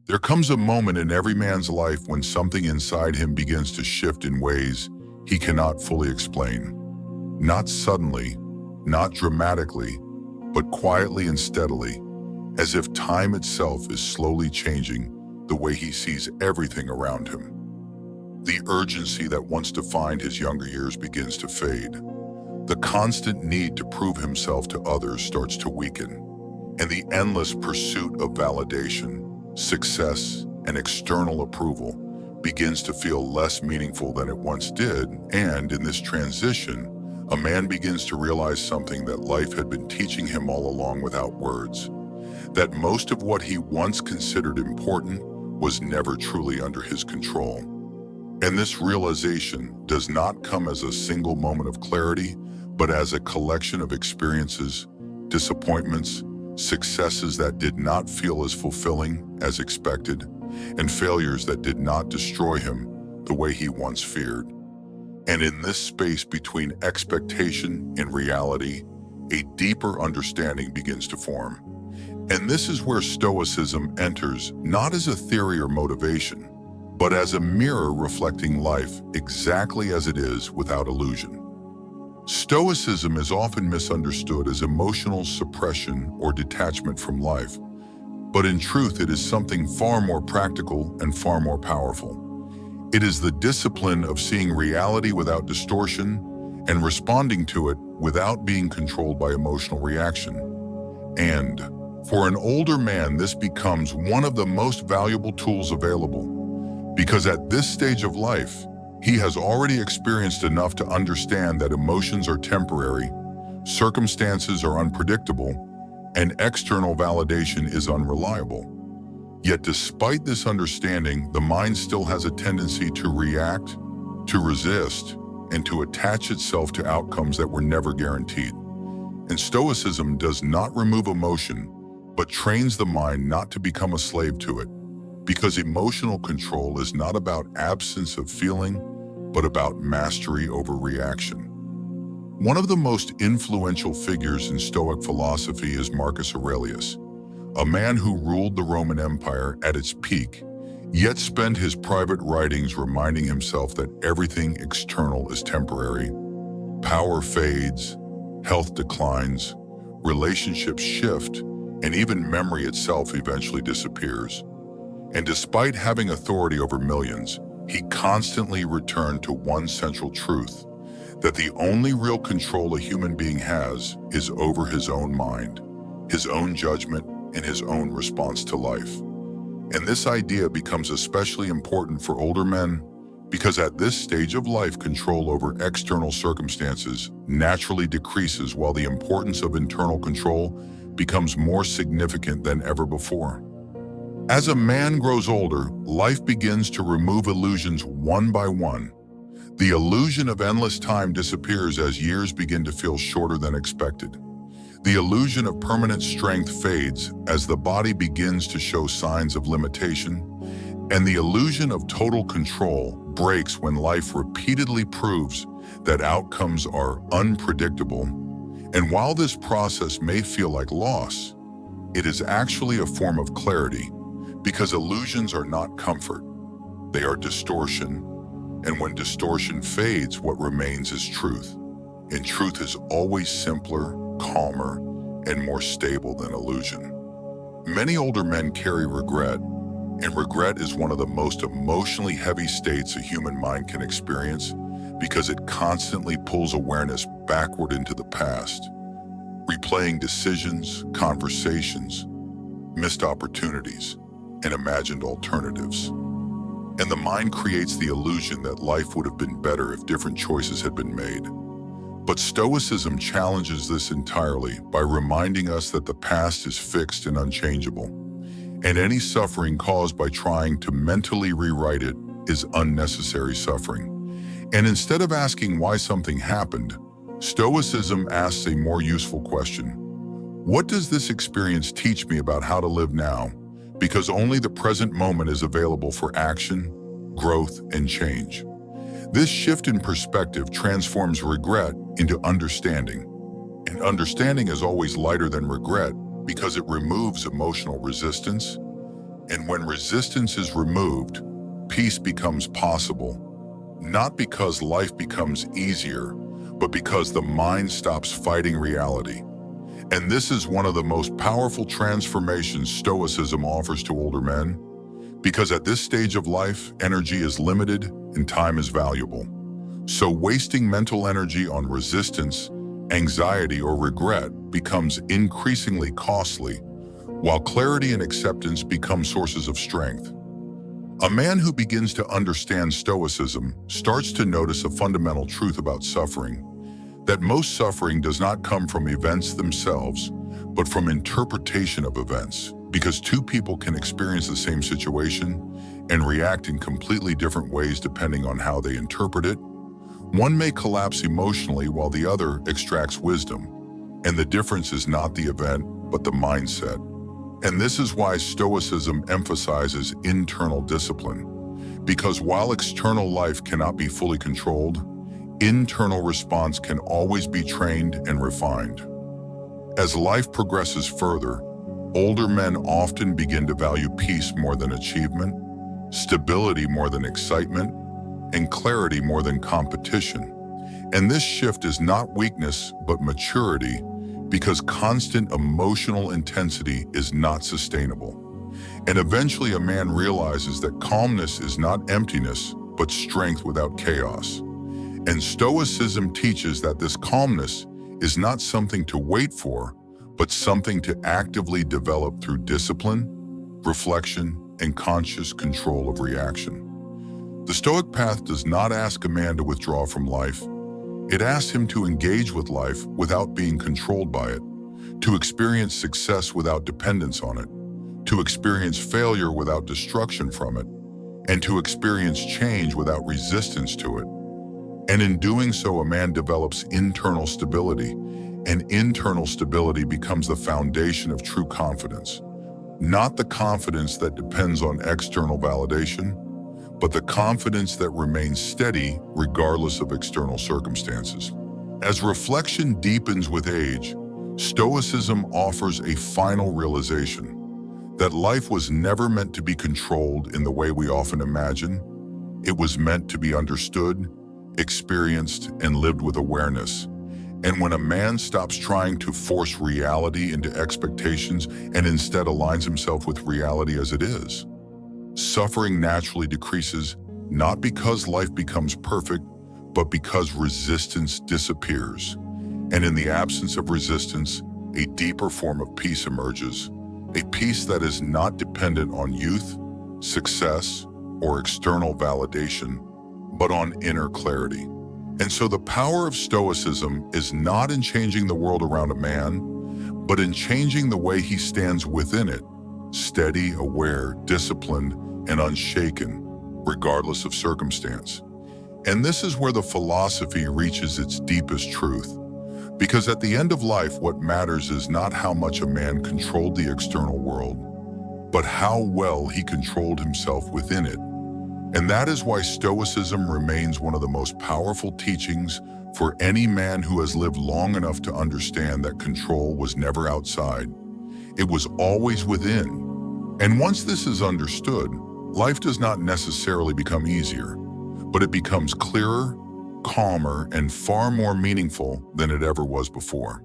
There comes a moment in every man's life when something inside him begins to shift in ways he cannot fully explain. Not suddenly, not dramatically, but quietly and steadily, as if time itself is slowly changing the way he sees everything around him. The urgency that once defined his younger years begins to fade. The constant need to prove himself to others starts to weaken, and the endless pursuit of validation, success, and external approval begins to feel less meaningful than it once did. And in this transition, a man begins to realize something that life had been teaching him all along without words, that most of what he once considered important was never truly under his control. And this realization does not come as a single moment of clarity, but as a collection of experiences, disappointments, successes that did not feel as fulfilling as expected, and failures that did not destroy him the way he once feared. And in this space between expectation and reality, a deeper understanding begins to form. And this is where Stoicism enters, not as a theory or motivation, but as a mirror reflecting life exactly as it is without illusion. Stoicism is often misunderstood as emotional suppression or detachment from life, but in truth it is something far more practical and far more powerful. It is the discipline of seeing reality without distortion and responding to it without being controlled by emotional reaction. And for an older man, this becomes one of the most valuable tools available, because at this stage of life, he has already experienced enough to understand that emotions are temporary, circumstances are unpredictable, and external validation is unreliable. Yet despite this understanding, the mind still has a tendency to react, to resist, and to attach itself to outcomes that were never guaranteed. And Stoicism does not remove emotion, but trains the mind not to become a slave to it, because emotional control is not about absence of feeling, but about mastery over reaction. One of the most influential figures in Stoic philosophy is Marcus Aurelius, a man who ruled the Roman Empire at its peak, yet spent his private writings reminding himself that everything external is temporary. Power fades, health declines, relationships shift, and even memory itself eventually disappears. And despite having authority over millions, he constantly returned to one central truth, that the only real control a human being has is over his own mind, his own judgment, and his own response to life. And this idea becomes especially important for older men, because at this stage of life, control over external circumstances naturally decreases while the importance of internal control becomes more significant than ever before. As a man grows older, life begins to remove illusions one by one. The illusion of endless time disappears as years begin to feel shorter than expected. The illusion of permanent strength fades as the body begins to show signs of limitation, and the illusion of total control breaks when life repeatedly proves that outcomes are unpredictable. And while this process may feel like loss, it is actually a form of clarity, because illusions are not comfort, they are distortion. And when distortion fades, what remains is truth. And truth is always simpler, calmer, and more stable than illusion. Many older men carry regret, and regret is one of the most emotionally heavy states a human mind can experience, because it constantly pulls awareness backward into the past, replaying decisions, conversations, missed opportunities, and imagined alternatives. And the mind creates the illusion that life would have been better if different choices had been made. But Stoicism challenges this entirely by reminding us that the past is fixed and unchangeable, and any suffering caused by trying to mentally rewrite it is unnecessary suffering. And instead of asking why something happened, Stoicism asks a more useful question. What does this experience teach me about how to live now? Because only the present moment is available for action, growth, and change. This shift in perspective transforms regret into understanding. And understanding is always lighter than regret because it removes emotional resistance, And when resistance is removed, peace becomes possible, not because life becomes easier, but because the mind stops fighting reality. And this is one of the most powerful transformations Stoicism offers to older men, because at this stage of life, energy is limited and time is valuable. So wasting mental energy on resistance, anxiety, or regret becomes increasingly costly, while clarity and acceptance become sources of strength. A man who begins to understand Stoicism starts to notice a fundamental truth about suffering, that most suffering does not come from events themselves, but from interpretation of events, because two people can experience the same situation and react in completely different ways depending on how they interpret it. One may collapse emotionally while the other extracts wisdom, and the difference is not the event, but the mindset. And this is why Stoicism emphasizes internal discipline, because while external life cannot be fully controlled, internal response can always be trained and refined. As life progresses further, older men often begin to value peace more than achievement, stability more than excitement, and clarity more than competition. And this shift is not weakness, but maturity, because constant emotional intensity is not sustainable. And eventually a man realizes that calmness is not emptiness, but strength without chaos. And Stoicism teaches that this calmness is not something to wait for, but something to actively develop through discipline, reflection, and conscious control of reaction. The Stoic path does not ask a man to withdraw from life. It asks him to engage with life without being controlled by it, to experience success without dependence on it, to experience failure without destruction from it, and to experience change without resistance to it. And in doing so, a man develops internal stability, and internal stability becomes the foundation of true confidence. Not the confidence that depends on external validation, but the confidence that remains steady regardless of external circumstances. As reflection deepens with age, Stoicism offers a final realization that life was never meant to be controlled in the way we often imagine. It was meant to be understood, experienced, and lived with awareness. And when a man stops trying to force reality into expectations and instead aligns himself with reality as it is, suffering naturally decreases, not because life becomes perfect, but because resistance disappears. And in the absence of resistance, a deeper form of peace emerges, a peace that is not dependent on youth, success, or external validation, but on inner clarity. And so the power of Stoicism is not in changing the world around a man, but in changing the way he stands within it, steady, aware, disciplined, and unshaken, regardless of circumstance. And this is where the philosophy reaches its deepest truth. Because at the end of life, what matters is not how much a man controlled the external world, but how well he controlled himself within it. And that is why Stoicism remains one of the most powerful teachings for any man who has lived long enough to understand that control was never outside. It was always within. And once this is understood, life does not necessarily become easier, but it becomes clearer, calmer, and far more meaningful than it ever was before.